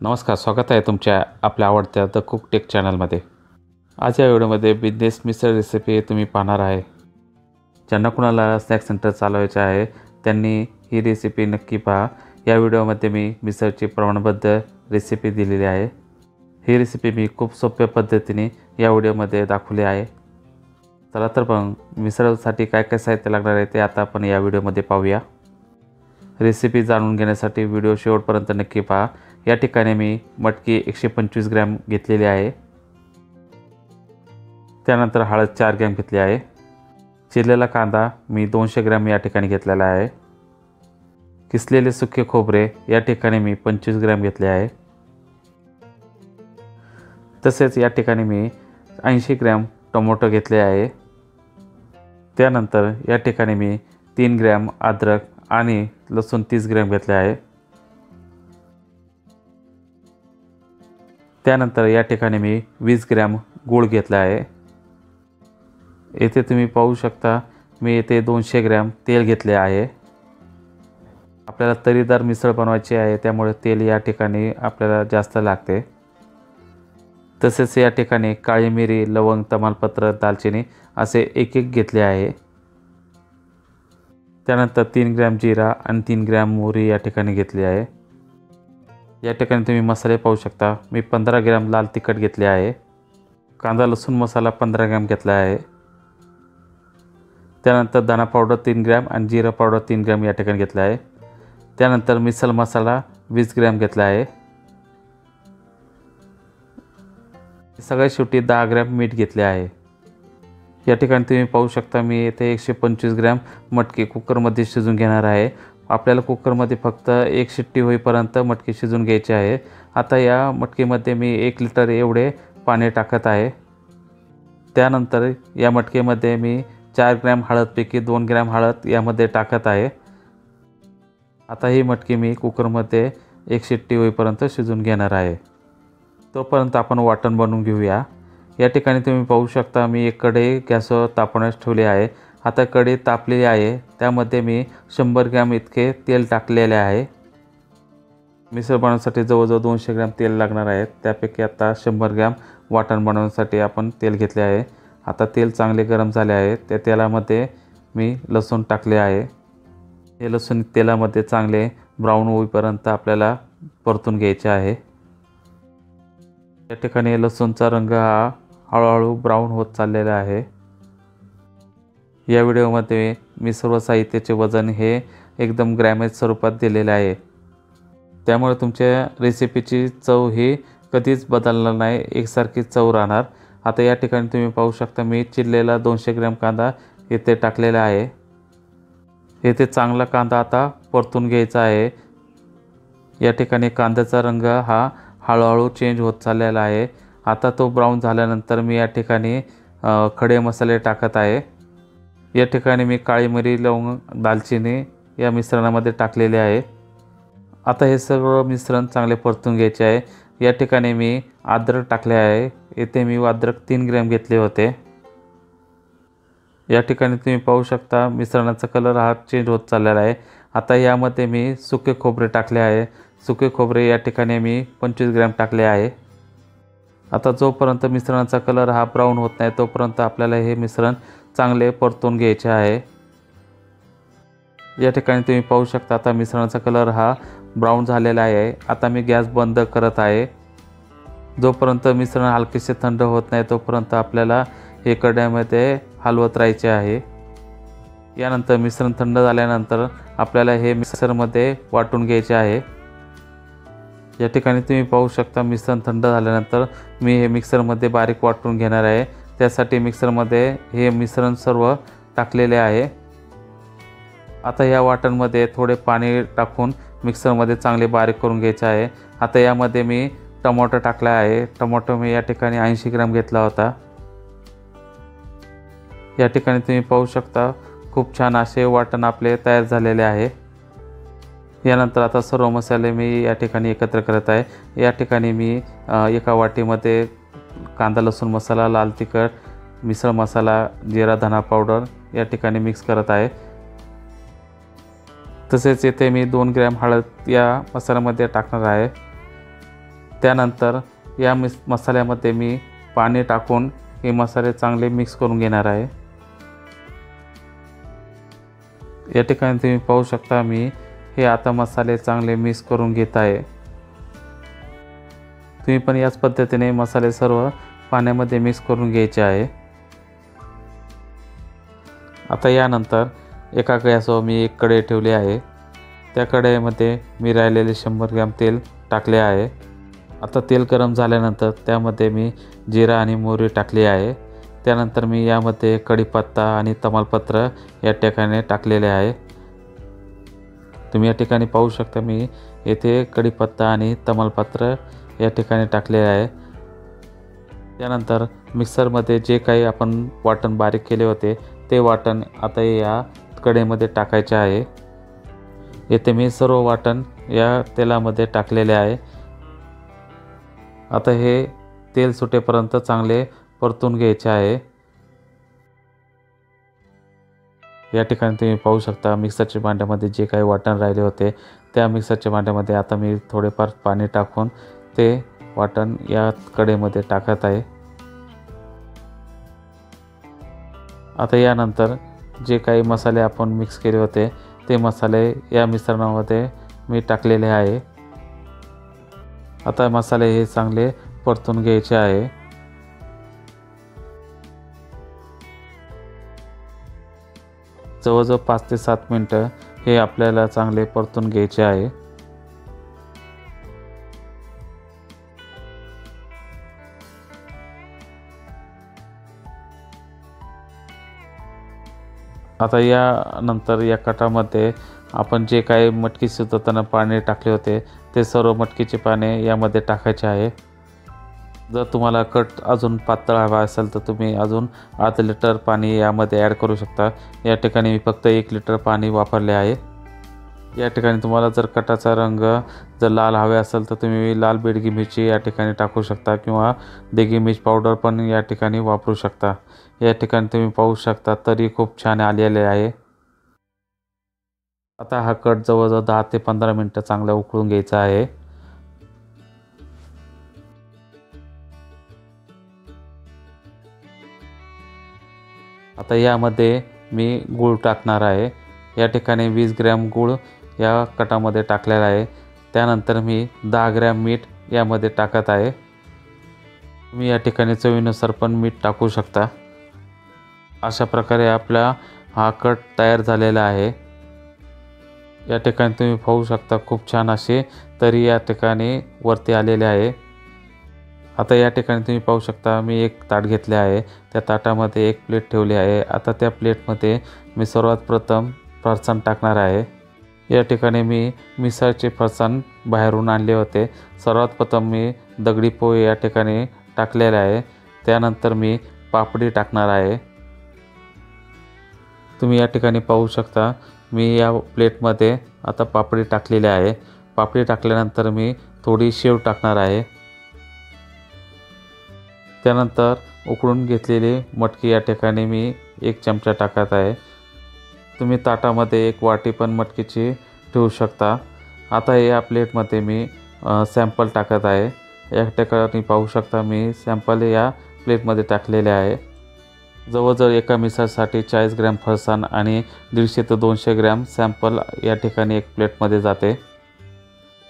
नमस्कार, स्वागत आहे तुमच्या आपल्या आवडत्या द कुक टेक चॅनलमध्ये। आज या व्हिडिओमध्ये बिझनेस मिसळ रेसिपी तुम्ही पाहणार आहे। ज्यांना कुणाला स्नॅक सेंटर चालवायचे आहे त्यांनी ही रेसिपी नक्की पहा। या व्हिडिओमध्ये मी मिसळची प्रमाणबद्ध रेसिपी दिलेली आहे। ही रेसिपी मी खूप सोप्या पद्धतीने या व्हिडिओमध्ये दाखवली आहे। चला तर मग मिसळसाठी काय काय साहित्य लागणार आहे ते आता आपण या व्हिडिओमध्ये पाहूया। रेसिपी जाणून घेण्यासाठी व्हिडिओ शेवटपर्यंत नक्की पहा। या ठिकाणी मी मटकी 125 ग्रॅम घेतलेली आहे। त्यानंतर हळद 4 ग्रॅम घेतली आहे। चिरलेला कांदा मी 200 ग्रॅम या ठिकाणी घेतलेला आहे। किसलेले सुके खोबरे या ठिकाणी मी 25 ग्रॅम घेतले आहे। तसेच या ठिकाणी मी 80 ग्रॅम टोमॅटो घेतले आहे। त्यानंतर या ठिकाणी मी 3 ग्रॅम अद्रक आणि लसूण 30 ग्रॅम घेतले आहे। त्यानंतर या ठिकाणी मी 20 ग्रॅम गूळ घेतला आहे। येथे तुम्ही पाहू शकता मी येथे 200 ग्रॅम तेल घेतले आहे। आपल्याला तरीदार मिसळ बनवायची आहे त्यामुळे तेल या ठिकाणी आपल्याला जास्त लागते। तसेच या ठिकाणी काळी मिरी, लवंग, तमालपत्र, दालचिनी असे एक एक घेतले आहे। त्यानंतर 3 ग्रॅम जिरा आणि 3 ग्रॅम मोहरी या ठिकाणी घेतली आहे। या ठिकाणी तुम्ही मसाले पाहू शकता मी 15 ग्रॅम लाल तिखट घेतले आहे। कांदा लसूण मसाला 15 ग्रॅम घेतला आहे। त्यानंतर धना पावडर 3 ग्रॅम आणि जिरा पावडर 3 ग्रॅम या ठिकाणी घेतला आहे। त्यानंतर मिसळ मसाला 20 ग्रॅम घेतला आहे। सगळ्यात शेवटी 10 ग्रॅम मीठ घेतले आहे। या ठिकाणी तुम्ही पाहू शकता मी येथे 125 ग्रॅम मटकी कुकरमध्ये शिजून घेणार आहे। आपल्याला कुकरमध्ये फक्त एक शिट्टी होईपर्यंत मटकी शिजून घ्यायची आहे। आता या मटकीमध्ये मी 1 लिटर एवढे पाणी टाकत आहे। त्यानंतर या मटकीमध्ये मी 4 ग्रॅम हळदपैकी 2 ग्रॅम हळद यामध्ये टाकत आहे। आता ही मटकी मी कुकरमध्ये एक शिट्टी होईपर्यंत शिजून घेणार आहे। तोपर्यंत आपण वाटण बनवून घेऊया। या ठिकाणी तुम्ही पाहू शकता मी एक कढई गॅसवर तापवण्यास ठेवली आहे। आता कढई तापलेली आहे त्यामध्ये मी 100 ग्रॅम इतके तेल टाकलेले आहे। मिसळ बनवण्यासाठी जवळजवळ 200 ग्रॅम तेल लागणार आहे। त्यापैकी आता 100 ग्रॅम वाटण बनवण्यासाठी आपण तेल घेतले आहे। आता तेल चांगले गरम झाले आहे। त्या तेलामध्ये मी लसूण टाकले आहे। हे लसूण तेलामध्ये चांगले ब्राऊन होईपर्यंत आपल्याला परतून घ्यायचे आहे। या ठिकाणी लसूणचा रंग हा हळूहळू ब्राऊन होत चाललेला आहे। या व्हिडिओमध्ये मी सर्व साहित्याचे वजन हे एकदम ग्रॅमेज स्वरूपात दिलेले आहे। त्यामुळे तुमच्या रेसिपीची चव ही कधीच बदलणार नाही, एकसारखी चव राहणार। आता या ठिकाणी तुम्ही पाहू शकता मी चिरलेला 200 ग्रॅम कांदा येथे टाकलेला आहे। येथे चांगला कांदा आता परतून घ्यायचा आहे। या ठिकाणी कांद्याचा रंग हा हळूहळू चेंज होत चाललेला आहे। आता तो ब्राऊन झाल्यानंतर मी या ठिकाणी खडे मसाले टाकत आहे। या ठिकाणी मी काळी मिरी, लवंग, दालचिनी या मिश्रणामध्ये टाकलेले आहे। आता हे सगळं मिश्रण चांगले परतून घ्यायचे आहे। या ठिकाणी मी अद्रक टाकले आहे। येथे मी अद्रक 3 ग्रॅम घेतले होते। या ठिकाणी तुम्ही पाहू शकता मिश्रणाचा कलर हा चेंज होत चाललेला आहे। आता यामध्ये मी सुके खोबरे टाकले आहे। सुके खोबरे या ठिकाणी मी 25 ग्रॅम टाकले आहे। आता जोपर्यंत मिश्रणाचा कलर हा ब्राऊन होत नाही तोपर्यंत आपल्याला हे मिश्रण चांगले परतून घ्यायचे आहे। या ठिकाणी तुम्ही पाहू शकता आता मिश्रणाचा कलर हा ब्राऊन झालेला आहे। आता मी गॅस बंद करत आहे। जोपर्यंत मिश्रण हलकेसे थंड होत नाही तोपर्यंत आपल्याला हे कढईमध्ये हलवत राहायचे आहे। यानंतर मिश्रण थंड झाल्यानंतर आपल्याला हे मिक्सरमध्ये वाटून घ्यायचे आहे। या ठिकाणी तुम्ही पाहू शकता मिश्रण थंड झाल्यानंतर मी हे मिक्सरमध्ये बारीक वाटून घेणार आहे। त्यासाठी मिक्सरमध्ये हे मिश्रण सर्व टाकलेले आहे। आता या वाटणमध्ये थोडे पाणी टाकून मिक्सरमध्ये चांगले बारीक करून घ्यायचे आहे। आता यामध्ये मी टोमॅटो टाकला आहे। टोमॅटो मी या ठिकाणी 80 ग्रॅम घेतला होता। या ठिकाणी तुम्ही पाहू शकता खूप छान असे वाटण आपले तयार झालेले आहे। यानंतर आता सर्व मसाले मी या ठिकाणी एकत्र करत आहे। या ठिकाणी मी एका वाटीमध्ये कांदा लसूण मसाला, लाल तिखट, मिसळ मसाला, जिरा धना पावडर या ठिकाणी मिक्स करत आहे। तसेच येथे मी 2 ग्रॅम हळद या मसाल्यामध्ये टाकणार आहे। त्यानंतर या मसाल्यामध्ये मी पाणी टाकून हे मसाले चांगले मिक्स करून घेणार आहे। या ठिकाणी तुम्ही पाहू शकता मी हे आता मसाले चांगले मिक्स करून घेत आहे। तुम्ही पण याच पद्धतीने मसाले सर्व पाण्यामध्ये मिक्स करून घ्यायचे आहे। आता यानंतर एका गॅसवर मी एक कढई ठेवली आहे। त्या कढईमध्ये मी राहिलेले 100 ग्रॅम तेल टाकले आहे। आता तेल गरम झाल्यानंतर त्यामध्ये मी जिरा आणि मोहरी टाकली आहे। त्यानंतर मी यामध्ये कढीपत्ता आणि तमालपत्र या ठिकाणी टाकलेले आहे। तुम्ही या ठिकाणी पाहू शकता मी येथे कढीपत्ता आणि तमालपत्र या ठिकाणी टाकलेले आहे। त्यानंतर मिक्सरमध्ये जे काही आपण वाटण बारीक केले होते ते वाटण आता या कढईमध्ये टाकायचे आहे। येथे मी सर्व वाटण या तेलामध्ये टाकलेले आहे। आता हे तेल सुटेपर्यंत चांगले परतून घ्यायचे आहे। या ठिकाणी तुम्ही पाहू शकता मिक्सरच्या भांड्यामध्ये जे काही वाटण राहिले होते त्या मिक्सरच्या भांड्यामध्ये आता मी थोडेफार पाणी टाकून ते वाटण या कढईमध्ये टाकत आहे। आता यानंतर जे काही मसाले आपण मिक्स केले होते ते मसाले या मिश्रणामध्ये मी टाकलेले आहे। आता मसाले हे चांगले परतून घ्यायचे आहे। जवळजवळ 5 ते 7 मिनिटं हे आपल्याला चांगले परतून घ्यायचे आहे। आता यानंतर या कटामध्ये आपण जे काही मटकी शिजवताना पाणी टाकले होते ते सर्व मटकीचे पाणी यामध्ये टाकायचे आहे। जर तुम्हाला कट अजून पातळ हवा असेल तर तुम्ही अजून अर्धा लिटर पाणी यामध्ये ॲड करू शकता। या ठिकाणी मी फक्त 1 लिटर पाणी वापरले आहे। या ठिकाणी तुम्हाला जर कटाचा रंग जर लाल हवे असेल तर तुम्ही लाल बेडगी मिरची या ठिकाणी टाकू शकता किंवा देगी मिर्च पावडर पण या ठिकाणी वापरू शकता। या ठिकाणी तुम्ही पाहू शकता तरी खूप छान आलेले आहे। आता हा कट जवळजवळ 10 ते 15 मिनिटं चांगला उकळून घ्यायचा आहे। आता यामध्ये मी गूळ टाकणार आहे। या ठिकाणी 20 ग्रॅम गूळ या कटामध्ये टाकलेला आहे। त्यानंतर मी 10 ग्रॅम मीठ यामध्ये टाकत आहे। तुम्ही या ठिकाणी चवीनुसार पण मीठ टाकू शकता। अशा प्रकारे आपला हा कट तयार झालेला आहे। या ठिकाणी तुम्ही पाहू शकता खूप छान असे तरी या ठिकाणी वरती आलेले आहे। आता या ठिकाणी तुम्ही पाहू शकता मी एक ताट घेतले आहे। त्या ताटामध्ये एक प्लेट ठेवली आहे। आता त्या प्लेटमध्ये मी सर्वात प्रथम फरसाण टाकणार आहे। या ठिकाणी मी मिसळचे फरसाण बाहेरून आणले होते। सर्वात प्रथम मी दगडी पोहे या ठिकाणी टाकलेले आहे। त्यानंतर मी पापडी टाकणार आहे। तुम्ही या ठिकाणी पाहू शकता मी या प्लेटमध्ये आता पापडी टाकलेली आहे। पापडी टाकल्यानंतर मी थोडी शेव टाकणार आहे। त्यानंतर उकळून घेतलेली मटकी या ठिकाणी मी 1 चमचा टाकत आहे। तुम्ही ताटामध्ये 1 वाटी पण मटकीची ठेवू शकता। आता या प्लेटमध्ये मी सॅम्पल टाकत आहे। या ठिकाणी पाहू शकता मी सॅम्पल या प्लेटमध्ये टाकलेले आहे। जवळजवळ एका मिसळसाठी 40 ग्रॅम फरसाण आणि 150 ते 200 ग्रॅम सॅम्पल या ठिकाणी एक प्लेटमध्ये जाते।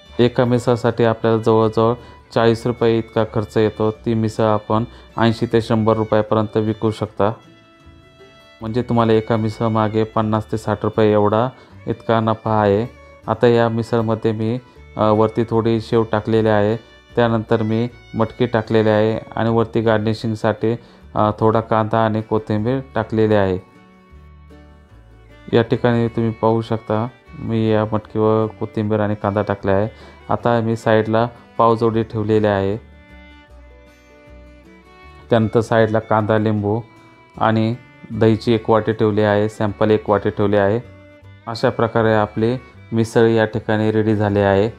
एका मिसळसाठी आपल्याला जवळजवळ 40 रुपये इतका खर्च येतो। ती मिसळ आपण 80 ते 100 रुपयापर्यंत विकू शकता। म्हणजे तुम्हाला एका मिसळ मागे 50 ते 60 रुपये एवढा इतका नफा आहे। आता या मिसळमध्ये मी वरती थोडी शेव टाकलेली आहे। त्यानंतर मी मटकी टाकलेली आहे आणि वरती गार्निशिंगसाठी थोडा कांदा आणि कोथिंबीर टाकलेली आहे। या ठिकाणी तुम्ही पाहू शकता मी या मटकीवर कोथिंबीर आणि कांदा टाकला आहे। आता मी साईडला पावजोडी ठेवलेली आहे। त्यानंतर साईडला कांदा, लिंबू आणि दहीची 1 वाटी ठेवली आहे। सॅम्पल 1 वाटी ठेवले आहे। अशा प्रकारे आपली मिसळ या ठिकाणी रेडी झाली आहे।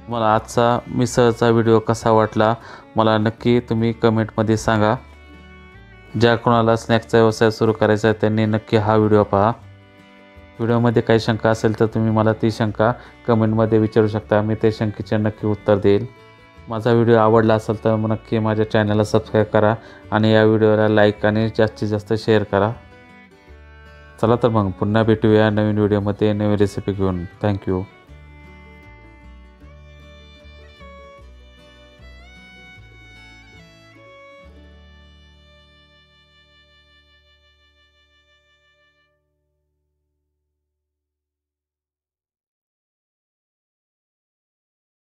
मला आजचा मिसळचा व्हिडिओ कसा वाटला मला नक्की तुम्ही कमेंटमध्ये सांगा। ज्या कोणाला स्नॅक्सचा व्यवसाय सुरू करायचा आहे त्यांनी नक्की हा व्हिडिओ पहा। व्हिडिओमध्ये काही शंका असेल तर तुम्ही मला ती शंका कमेंटमध्ये विचारू शकता। मी ते शंकेचे नक्की उत्तर देईल। माझा व्हिडिओ आवडला असेल तर नक्की माझ्या चॅनलला सबस्क्राईब करा आणि या व्हिडिओला लाईक आणि जास्तीत जास्त शेअर करा. चला तर मग पुन्हा भेटूया नवीन व्हिडिओमध्ये नवीन रेसिपी घेऊन. थँक्यू.